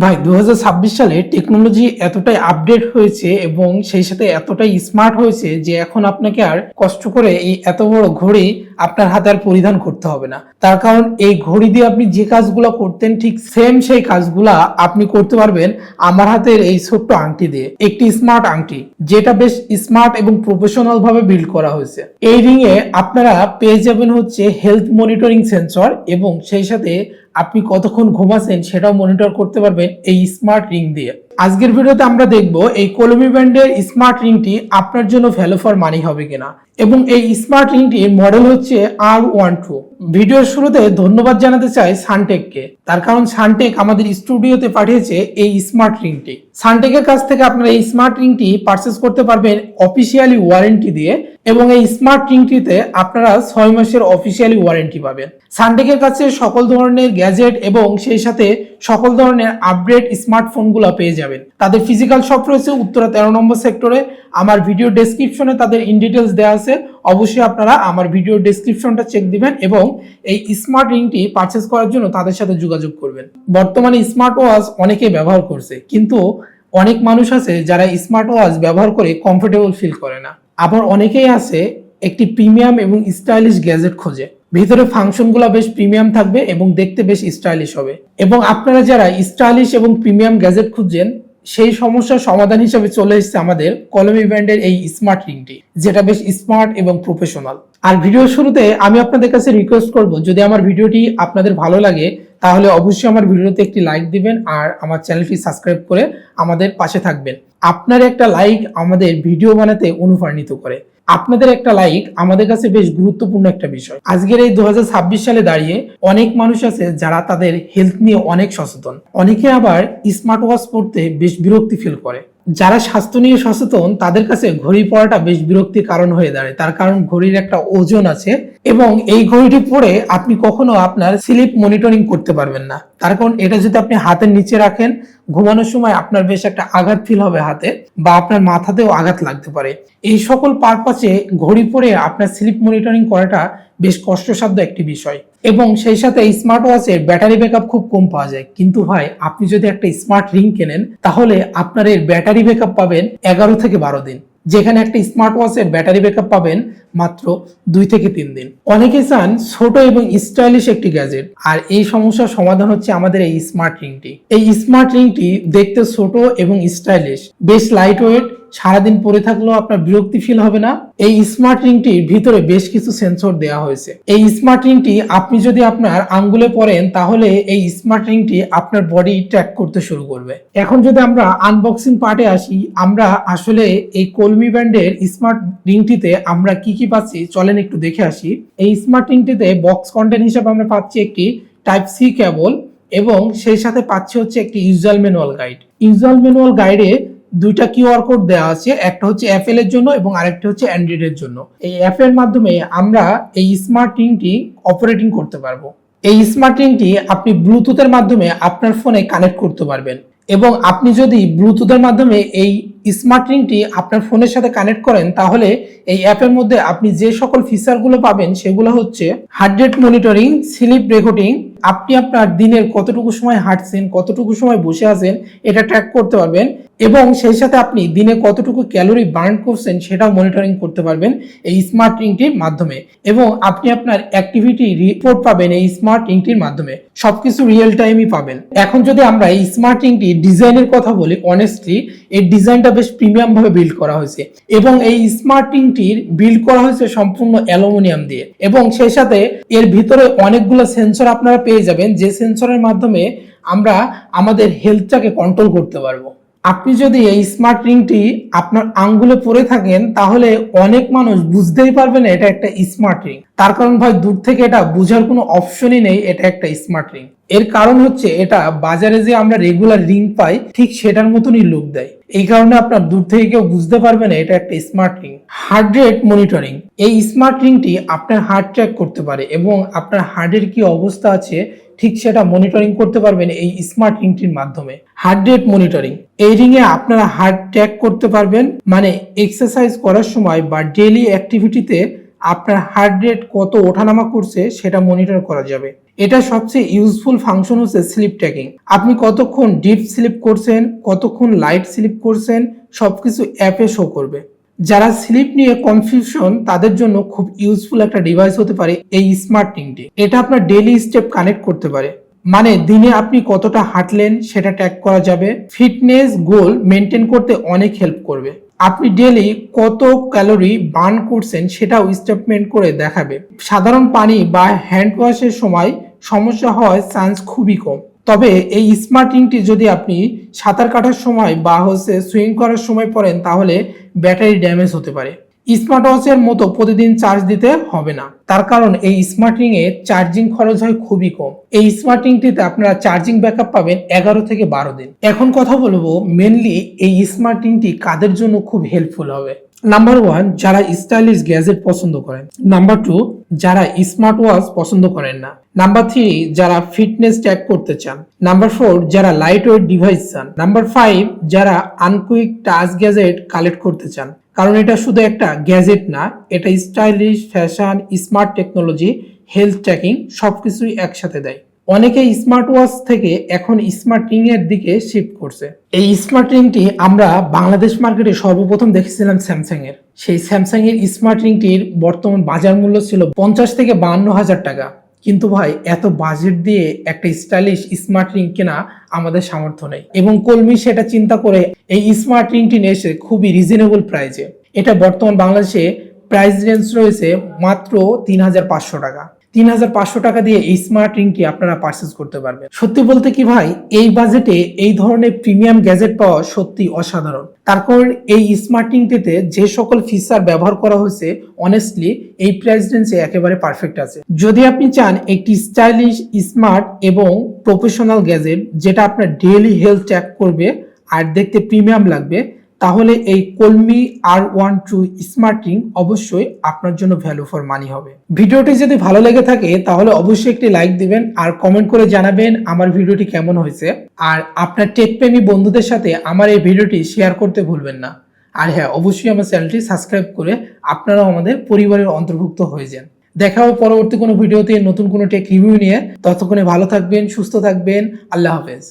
ভাই 2026 সালে টেকনোলজি এতটাই আপডেট হয়েছে এবং সেই সাথে এতটাই স্মার্ট হয়েছে যে এখন আপনাকে আর কষ্ট করে এই এত বড় ঘড়ি আপনার হাতে আর পরিধান করতে হবে না। তার কারণ এই ঘড়ি দিয়ে আপনি যে কাজগুলো করতেন ঠিক সেম সেই কাজগুলা আপনি করতে পারবেন আমার হাতের এই ছোট্ট আংটি দিয়ে। একটি স্মার্ট আংটি যেটা বেশ স্মার্ট এবং প্রফেশনাল ভাবে বিল্ড করা হয়েছে। এই রিং এ আপনারা পেয়ে যাবেন হচ্ছে হেলথ মনিটরিং সেন্সর এবং সেই সাথে আপনি কতক্ষণ ঘুমাচ্ছেন সেটাও মনিটর করতে পারবেন এই স্মার্ট রিং দিয়ে। আজকের ভিডিওতে আমরা দেখব এই কোলমি ব্র্যান্ডের স্মার্ট রিংটি আপনার জন্য ভ্যালু ফর মানি হবে কিনা এবং এই স্মার্ট রিংটির মডেল হচ্ছে R12। ভিডিওর শুরুতে ধন্যবাদ জানাতে চাই সানটেককে, তার কারণ সানটেক আমাদের স্টুডিওতে পাঠিয়েছে এই স্মার্ট রিংটি। সানটেকের কাছ থেকে আপনারা এই স্মার্ট রিংটি পারচেজ করতে পারবেন অফিসিয়ালি ওয়ারেন্টি দিয়ে এবং এই স্মার্ট রিংটিতে আপনারা 6 মাসের অফিসিয়ালি ওয়ারেন্টি পাবেন। সানটেকের কাছে সকল ধরনের গ্যাজেট এবং সেই সাথে সকল ধরনের আপডেট স্মার্টফোনগুলো পেয়ে যাবেন। তাদের ফিজিক্যাল শপ রয়েছে উত্তরা 13 নম্বর সেক্টরে। আমার ভিডিও ডেসক্রিপশনে তাদের ইন ডিটেলস দেওয়া আছে, অবশ্যই আপনারা আমার ভিডিও ডেসক্রিপশনটা চেক দিবেন এবং এই স্মার্ট রিংটি পারচেজ করার জন্য তাদের সাথে যোগাযোগ করবেন। বর্তমানে স্মার্ট ওয়াচ অনেকে ব্যবহার করছে, কিন্তু অনেক মানুষ আছে যারা স্মার্ট ওয়াচ ব্যবহার করে কমফোর্টেবল ফিল করে না। আবার অনেকেই আছে একটি প্রিমিয়াম এবং স্টাইলিশ গ্যাজেট খোঁজে, ভিতরে ফাংশনগুলো বেশ প্রিমিয়াম থাকবে এবং দেখতে বেশ স্টাইলিশ হবে। এবং আপনারা যারা স্টাইলিশ এবং প্রিমিয়াম গ্যাজেট খুঁজছেন সেই সমস্যার সমাধান হিসেবে চলে এসেছে আমাদের কোলমি ব্র্যান্ডের এই স্মার্ট রিংটি, যেটা বেশ স্মার্ট এবং প্রফেশনাল। আর ভিডিওর শুরুতে আমি আপনাদের কাছে রিকোয়েস্ট করব, যদি আমার ভিডিওটি আপনাদের ভালো লাগে তাহলে অবশ্যই আমার ভিডিওতে একটি লাইক দিবেন আর আমার চ্যানেলটি সাবস্ক্রাইব করে আমাদের পাশে থাকবেন। আপনার একটা লাইক আমাদের ভিডিও বানাতে অনুপ্রাণিত করে। আপনাদের একটা লাইক আমাদের কাছে বেশ গুরুত্বপূর্ণ একটা বিষয়। আজকের এই 2026 সালে দাঁড়িয়ে অনেক মানুষ আছে যারা তাদের হেলথ নিয়ে অনেক সচেতন, অনেকে আবার স্মার্ট ওয়াচ পড়তে বেশ বিরক্তি ফিল করে। যারা স্বাস্থ্য নিয়ে সচেতন তাদের কাছে ঘড়ি পরাটা বেশ বিরক্তির কারণ হয়ে দাঁড়ায়, তার কারণ ঘড়ির একটা ওজন আছে এবং এই ঘড়িটি পরে আপনি কখনো আপনার স্লিপ মনিটরিং করতে পারবেন না। তার কারণ এটা যদি আপনি হাতের নিচে রাখেন ঘুমানোর সময় আপনার বেশ একটা আঘাত ফিল হবে হাতে, বা আপনার মাথাতেও আঘাত লাগতে পারে। এই সকল পারপাসে ঘড়ি পরে আপনার স্লিপ মনিটরিং করাটা বেশ কষ্টসাধ্য একটি বিষয় এবং সেই সাথে এই স্মার্ট ওয়াচের ব্যাটারি ব্যাকআপ খুব কম পাওয়া যায়। কিন্তু ভাই আপনি যদি একটা স্মার্ট রিং কেনেন তাহলে আপনার এর ব্যাটারি ব্যাকআপ পাবেন 11 থেকে 12 দিন, যেখানে একটা স্মার্ট ওয়াচের ব্যাটারি ব্যাকআপ পাবেন মাত্র 2 থেকে 3 দিন। অনেকে চান ছোট এবং স্টাইলিশ একটি গ্যাজেট, আর এই সমস্যার সমাধান হচ্ছে আমাদের এই স্মার্ট রিংটি। এই স্মার্ট রিংটি দেখতে ছোট এবং স্টাইলিশ, বেশ লাইট ওয়েট, সারাদিন পরে থাকলেও আপনার বিরক্তি ফিল হবে না। এই স্মার্ট রিংটির ভিতরে বেশ কিছু সেন্সর দেওয়া হয়েছে। এই স্মার্ট রিংটি আপনি যদি আপনার আঙ্গুলে পরেন তাহলে এই স্মার্ট রিংটি আপনার বডি ট্র্যাক করতে শুরু করবে। এখন যদি আমরা আনবক্সিং পার্টে আসি, আমরা আসলে এই কোলমি ব্র্যান্ডের স্মার্ট রিংটিতে আমরা কি কি পাচ্ছি চলেন একটু দেখে আসি। এই স্মার্ট রিংটিতে বক্স কন্টেন্ট হিসেবে আমরা পাচ্ছি একটি টাইপ সি কেবল এবং সেই সাথে পাচ্ছি হচ্ছে একটি user manual guide. User manual গাইডে দুইটা কিউআর কোড দেওয়া আছে, একটা হচ্ছে অ্যাপেল এর জন্য এবং আরেকটা হচ্ছে অ্যান্ড্রয়েড এর জন্য। এই অ্যাপের মাধ্যমে আমরা এই স্মার্ট রিংটি অপারেটিং করতে পারবো। এই স্মার্ট রিংটি আপনি ব্লুটুথের মাধ্যমে আপনার ফোনে কানেক্ট করতে পারবেন এবং আপনি যদি ব্লুটুথের মাধ্যমে এই স্মার্ট রিংটি আপনার ফোনের সাথে কানেক্ট করেন তাহলে এই অ্যাপের মধ্যে আপনি যে সকল ফিচারগুলো পাবেন সেগুলো হচ্ছে heart rate monitoring, sleep recording, আপনি আপনার দিনের কতটুকু সময় হাঁটছেন, কতটুকু সময় বসে আছেন এটা ট্র্যাক করতে পারবেন এবং সেই সাথে আপনি দিনে কতটুকু ক্যালোরি বার্ন করছেন সেটাও মনিটরিং করতে পারবেন এই স্মার্ট রিংটির মাধ্যমে এবং আপনি আপনার অ্যাক্টিভিটি রিপোর্ট পাবেন এই স্মার্ট রিংটির মাধ্যমে। সবকিছু রিয়েল টাইমই পাবেন। এখন যদি আমরা এই স্মার্ট রিংটির ডিজাইনের কথা বলি, অনেস্টলি এই ডিজাইনটা বেশ প্রিমিয়াম ভাবে বিল্ড করা হয়েছে এবং এই স্মার্ট রিংটির বিল্ড করা হয়েছে সম্পূর্ণ অ্যালুমিনিয়াম দিয়ে এবং সেই সাথে এর ভিতরে অনেকগুলো সেন্সর আপনারা পেয়ে যাবেন, যে সেন্সরের মাধ্যমে আমরা আমাদের হেলথটাকে কন্ট্রোল করতে পারবো। আপনি যদি এই স্মার্ট রিংটি আপনার আঙ্গুলে পরে থাকেন তাহলে অনেক মানুষ বুঝতেই পারবে না এটা একটা স্মার্ট রিং, তার কারণ ভাই দূর থেকে এটা বোঝার কোনো অপশনই নেই এটা একটা স্মার্ট রিং। এর কারণ হচ্ছে এটা বাজারে যে আমরা রেগুলার রিং পাই ঠিক সেটার মতনই লুক দেয়, এই কারণে আপনার দূর থেকে কেউ বুঝতে পারবে না এটা একটা smart ring. Heart rate monitoring, এই স্মার্ট রিংটি আপনার হার্ট ট্র্যাক করতে পারে এবং আপনার হার্টের কি অবস্থা আছে ঠিক সেটা মনিটরিং করতে পারবেন এই স্মার্ট রিংটির মাধ্যমে। হার্ট রেট মনিটরিং, এই রিংয়ে আপনারা হার্ট ট্র্যাক করতে পারবেন, মানে এক্সারসাইজ করার সময় বা ডেইলি অ্যাক্টিভিটিতে আপনার হার্ট রেট কত ওঠানামা করছে সেটা মনিটর করা যাবে এটা সবচেয়ে ইউজফুল ফাংশন হচ্ছে স্লিপ ট্র্যাকিং। আপনি কতক্ষণ ডিপ স্লিপ করছেন, কতক্ষণ লাইট স্লিপ করছেন, সবকিছু অ্যাপে শো করবে। যারা স্লিপ নিয়ে কনফিউশন তাদের জন্য খুব ইউজফুল একটা ডিভাইস হতে পারে এই স্মার্ট রিংটি। এটা আপনার ডেইলি স্টেপ কানেক্ট করতে পারে, মানে দিনে আপনি কতটা হাঁটলেন সেটা ট্র্যাক করা যাবে। ফিটনেস গোল মেনটেন করতে অনেক হেল্প করবে। আপনি ডেইলি কত ক্যালোরি বার্ন করছেন সেটাও স্টেটমেন্ট করে দেখাবে। সাধারণ পানি বা হ্যান্ড ওয়াশের সময় সমস্যা হওয়ার চান্স খুবই কম। তবে এই স্মার্ট রিংটি যদি আপনি সাঁতার কাটার সময় বা সুইং করার সময় পড়েন তাহলে ব্যাটারি ড্যামেজ হতে পারে। স্মার্ট ওয়াচের মতো প্রতিদিন চার্জ দিতে হবে না, তার কারণ এই স্মার্ট রিং এ চার্জিং খরচ হয় খুবই কম। এই স্মার্ট রিংটিতে আপনারা চার্জিং ব্যাকআপ পাবেন 11 থেকে 12 দিন। এখন কথা বলবো মেনলি এই স্মার্ট রিংটি কাদের জন্য খুব হেল্পফুল হবে। নাম্বার 1, যারা স্টাইলিশ গ্যাজেট পছন্দ করেন। নাম্বার 2, যারা স্মার্ট ওয়াচ পছন্দ করেন না। নাম্বার 3, যারা ফিটনেস ট্র্যাক করতে চান। নাম্বার 4, যারা লাইট ওয়েট ডিভাইস চান। নাম্বার 5, যারা আনকুইক টাচ গ্যাজেট কালেক্ট করতে চান। কারণ এটা শুধু একটা গ্যাজেট না, এটা stylish, fashion, smart technology, health tracking সবকিছুই একসাথে দেয়। অনেকে স্মার্ট ওয়াচ থেকে এখন স্মার্ট রিং এর দিকে শিফট করছে। এই স্মার্ট রিংটি আমরা বাংলাদেশ মার্কেটে সর্বপ্রথম দেখেছিলাম স্যামসাং এর। সেই স্যামসাং এর স্মার্ট রিংটির বর্তমান বাজার মূল্য ছিল 50 থেকে 52 হাজার টাকা। কিন্তু ভাই এত বাজেট দিয়ে একটা স্টাইলিশ স্মার্ট রিং কেনা আমাদের সামর্থ্য নেই, এবং কলমি সেটা চিন্তা করে এই স্মার্ট রিংটি নিয়ে এসে খুবই রিজনেবল প্রাইসে। এটা বর্তমান বাংলাদেশে প্রাইস রেঞ্জ রয়েছে মাত্র 3500 টাকা। 3500 টাকা দিয়ে এই স্মার্ট রিংটি আপনারা পারচেজ করতে পারবেন। সত্যি বলতে কি ভাই, এই বাজেটে এই ধরনের প্রিমিয়াম গ্যাজেট পাওয়া সত্যি অসাধারণ। তার কারণ এই স্মার্ট রিংটিতে যে সকল ফিচার ব্যবহার করা হয়েছে অনেস্টলি এই প্রাইস রেঞ্জে একেবারে পারফেক্ট আছে। যদি আপনি চান একটি স্টাইলিশ, স্মার্ট এবং প্রফেশনাল গ্যাজেট যেটা আপনার ডেইলি হেলথ ট্র্যাক করবে আর দেখতে প্রিমিয়াম লাগবে, তাহলে এই কলমি R12 স্মার্ট রিং অবশ্যই আপনার জন্য ভ্যালু ফর মানি হবে। ভিডিওটি যদি ভালো লেগে থাকে তাহলে অবশ্যই একটি লাইক দিবেন আর কমেন্ট করে জানাবেন আমার ভিডিওটি কেমন হয়েছে। আর আপনার টেক প্রেমী বন্ধুদের সাথে আমার এই ভিডিওটি শেয়ার করতে ভুলবেন না। আর হ্যাঁ, অবশ্যই আমার চ্যানেলটি সাবস্ক্রাইব করে আপনারাও আমাদের পরিবারের অন্তর্ভুক্ত হয়ে যান। দেখা হবে পরবর্তী কোনো ভিডিওতে নতুন কোনো টেক রিভিউ নিয়ে। ততক্ষণে ভালো থাকবেন, সুস্থ থাকবেন। আল্লাহ হাফেজ।